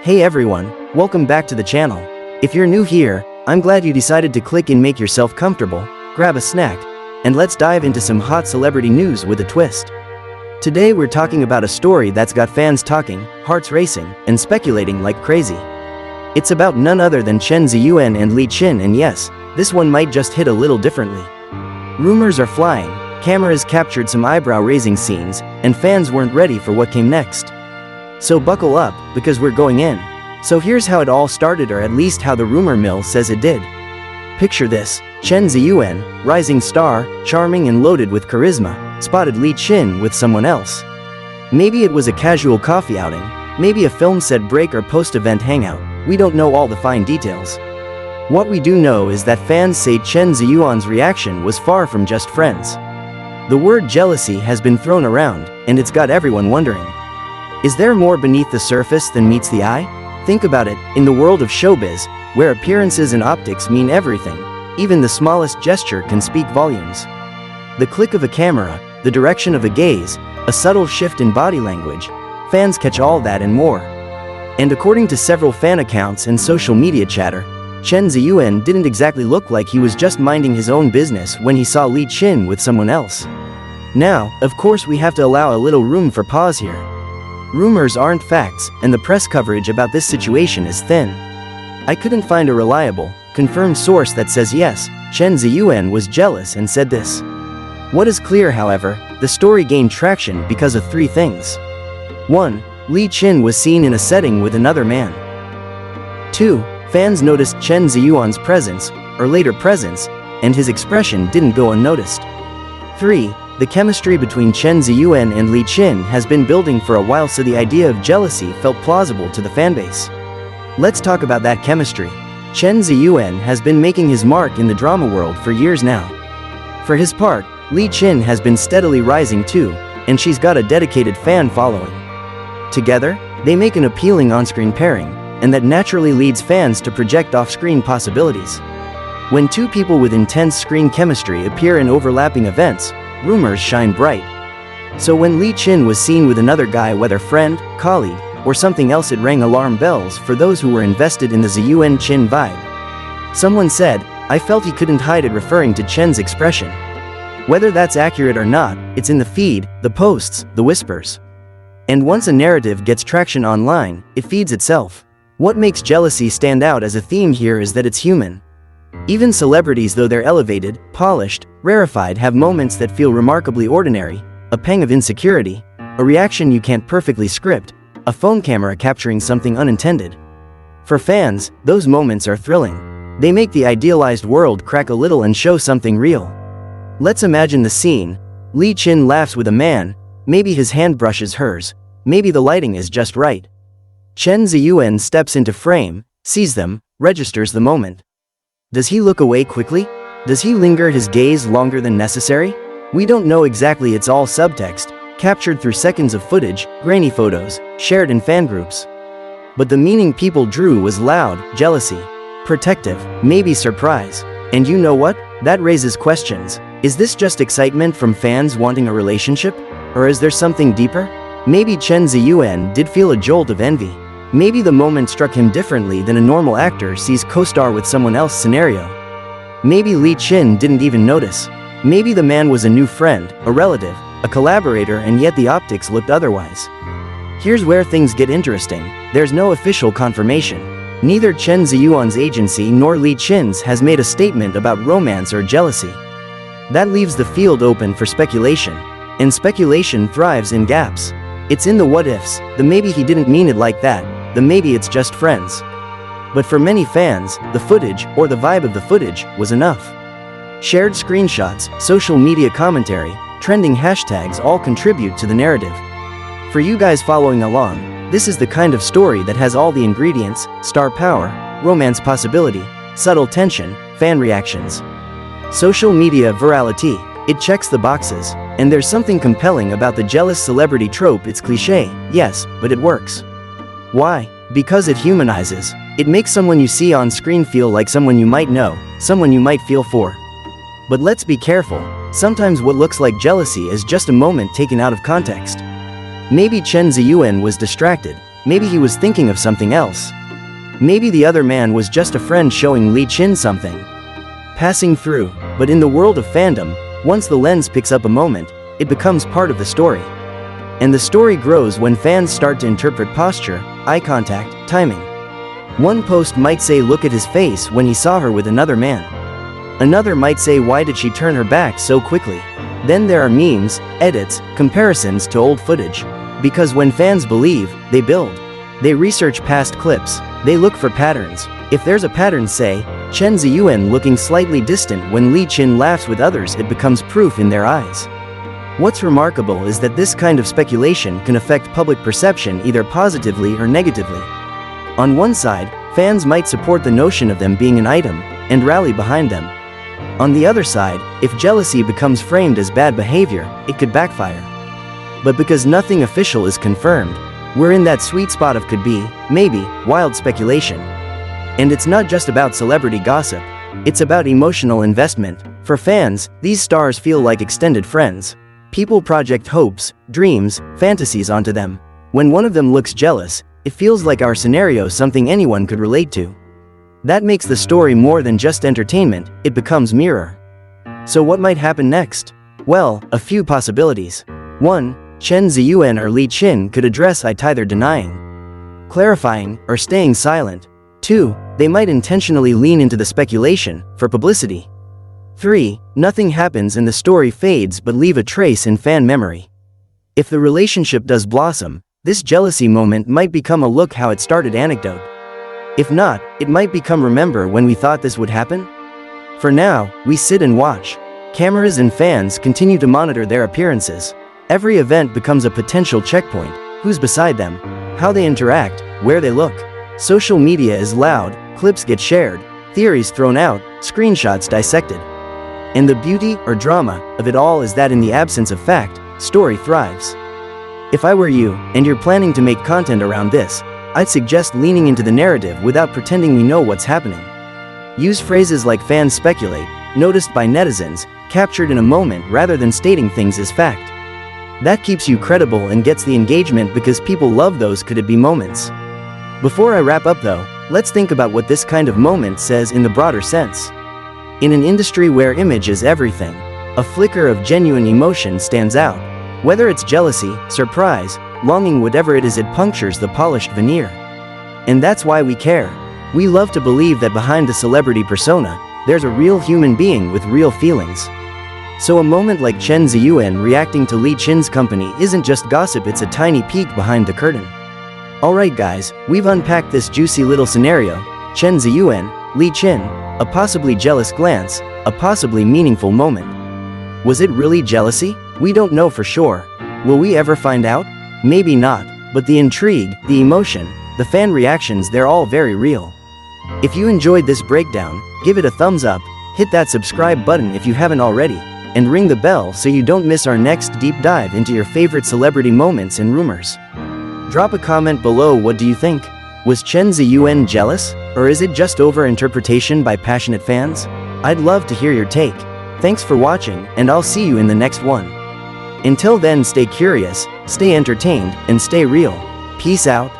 Hey everyone, welcome back to the channel. If you're new here, I'm glad you decided to click and make yourself comfortable, grab a snack, and let's dive into some hot celebrity news with a twist. Today we're talking about a story that's got fans talking, hearts racing, and speculating like crazy. It's about none other than Chen Zheyuan and Li Qin, and yes, this one might just hit a little differently. Rumors are flying, cameras captured some eyebrow-raising scenes, and fans weren't ready for what came next. So buckle up, because we're going in. So here's how it all started, or at least how the rumor mill says it did. Picture this: Chen Zheyuan, rising star, charming and loaded with charisma, spotted Li Qin with someone else. Maybe it was a casual coffee outing, maybe a film set break or post-event hangout. We don't know all the fine details. What we do know is that fans say Chen Zheyuan's reaction was far from just friends. The word jealousy has been thrown around, and it's got everyone wondering. Is there more beneath the surface than meets the eye? Think about it, in the world of showbiz, where appearances and optics mean everything, even the smallest gesture can speak volumes. The click of a camera, the direction of a gaze, a subtle shift in body language, fans catch all that and more. And according to several fan accounts and social media chatter, Chen Zheyuan didn't exactly look like he was just minding his own business when he saw Li Qin with someone else. Now, of course, we have to allow a little room for pause here. Rumors aren't facts, and the press coverage about this situation is thin. I couldn't find a reliable, confirmed source that says yes, Chen Zheyuan was jealous and said this. What is clear, however, the story gained traction because of three things. 1. Li Qin was seen in a setting with another man. 2. Fans noticed Chen Zheyuan's presence, or later presence, and his expression didn't go unnoticed. 3. The chemistry between Chen Zheyuan and Li Qin has been building for a while, so the idea of jealousy felt plausible to the fanbase. Let's talk about that chemistry. Chen Zheyuan has been making his mark in the drama world for years now. For his part, Li Qin has been steadily rising too, and she's got a dedicated fan following. Together, they make an appealing on-screen pairing, and that naturally leads fans to project off-screen possibilities. When two people with intense screen chemistry appear in overlapping events, rumors shine bright. So when Li Qin was seen with another guy, whether friend, colleague, or something else, it rang alarm bells for those who were invested in the Zheyuan-Qin vibe. Someone said, "I felt he couldn't hide it," referring to Chen's expression. Whether that's accurate or not, it's in the feed, the posts, the whispers. And once a narrative gets traction online, it feeds itself. What makes jealousy stand out as a theme here is that it's human. Even celebrities, though they're elevated, polished, rarefied, have moments that feel remarkably ordinary, a pang of insecurity, a reaction you can't perfectly script, a phone camera capturing something unintended. For fans, those moments are thrilling. They make the idealized world crack a little and show something real. Let's imagine the scene. Li Qin laughs with a man, maybe his hand brushes hers, maybe the lighting is just right. Chen Zheyuan steps into frame, sees them, registers the moment. Does he look away quickly? Does he linger his gaze longer than necessary? We don't know exactly, it's all subtext, captured through seconds of footage, grainy photos, shared in fan groups. But the meaning people drew was loud, jealousy, protective, maybe surprise. And you know what? That raises questions. Is this just excitement from fans wanting a relationship? Or is there something deeper? Maybe Chen Zheyuan did feel a jolt of envy. Maybe the moment struck him differently than a normal actor sees co-star with someone else scenario. Maybe Li Qin didn't even notice. Maybe the man was a new friend, a relative, a collaborator, and yet the optics looked otherwise. Here's where things get interesting. There's no official confirmation. Neither Chen Zheyuan's agency nor Li Qin's has made a statement about romance or jealousy. That leaves the field open for speculation. And speculation thrives in gaps. It's in the what-ifs, the maybe he didn't mean it like that, the maybe it's just friends. But for many fans, the footage, or the vibe of the footage, was enough. Shared screenshots, social media commentary, trending hashtags all contribute to the narrative. For you guys following along, this is the kind of story that has all the ingredients: star power, romance possibility, subtle tension, fan reactions. Social media virality. It checks the boxes. And there's something compelling about the jealous celebrity trope. It's cliché, yes, but it works. Why? Because it humanizes. It makes someone you see on screen feel like someone you might know, someone you might feel for. But let's be careful. Sometimes what looks like jealousy is just a moment taken out of context. Maybe Chen Zheyuan was distracted. Maybe he was thinking of something else. Maybe the other man was just a friend showing Li Qin something. Passing through, but in the world of fandom, once the lens picks up a moment, it becomes part of the story. And the story grows when fans start to interpret posture, eye contact, timing. One post might say look at his face when he saw her with another man. Another might say why did she turn her back so quickly? Then there are memes, edits, comparisons to old footage. Because when fans believe, they build. They research past clips. They look for patterns. If there's a pattern, say, Chen Zheyuan looking slightly distant when Li Qin laughs with others, it becomes proof in their eyes. What's remarkable is that this kind of speculation can affect public perception either positively or negatively. On one side, fans might support the notion of them being an item, and rally behind them. On the other side, if jealousy becomes framed as bad behavior, it could backfire. But because nothing official is confirmed, we're in that sweet spot of could be, maybe, wild speculation. And it's not just about celebrity gossip, it's about emotional investment. For fans, these stars feel like extended friends. People project hopes, dreams, fantasies onto them. When one of them looks jealous, it feels like our scenario, something anyone could relate to. That makes the story more than just entertainment, it becomes mirror. So what might happen next? Well, a few possibilities. 1. Chen Zheyuan or Li Qin could address either denying, clarifying, or staying silent. 2. They might intentionally lean into the speculation, for publicity. 3. Nothing happens and the story fades but leave a trace in fan memory. If the relationship does blossom, this jealousy moment might become a look how it started anecdote. If not, it might become remember when we thought this would happen? For now, we sit and watch. Cameras and fans continue to monitor their appearances. Every event becomes a potential checkpoint. Who's beside them? How they interact? Where they look? Social media is loud, clips get shared, theories thrown out, screenshots dissected. And the beauty, or drama, of it all is that in the absence of fact, story thrives. If I were you, and you're planning to make content around this, I'd suggest leaning into the narrative without pretending we know what's happening. Use phrases like fans speculate, noticed by netizens, captured in a moment rather than stating things as fact. That keeps you credible and gets the engagement because people love those could it be moments. Before I wrap up though, let's think about what this kind of moment says in the broader sense. In an industry where image is everything, a flicker of genuine emotion stands out. Whether it's jealousy, surprise, longing, whatever it is, it punctures the polished veneer. And that's why we care. We love to believe that behind the celebrity persona, there's a real human being with real feelings. So a moment like Chen Zheyuan reacting to Li Qin's company isn't just gossip, it's a tiny peek behind the curtain. Alright guys, we've unpacked this juicy little scenario. Chen Zheyuan, Li Qin, a possibly jealous glance, a possibly meaningful moment. Was it really jealousy? We don't know for sure. Will we ever find out? Maybe not, but the intrigue, the emotion, the fan reactions, they're all very real. If you enjoyed this breakdown, give it a thumbs up, hit that subscribe button if you haven't already, and ring the bell so you don't miss our next deep dive into your favorite celebrity moments and rumors. Drop a comment below. What do you think? Was Chen Zheyuan jealous, or is it just over-interpretation by passionate fans? I'd love to hear your take. Thanks for watching, and I'll see you in the next one. Until then, stay curious, stay entertained, and stay real. Peace out.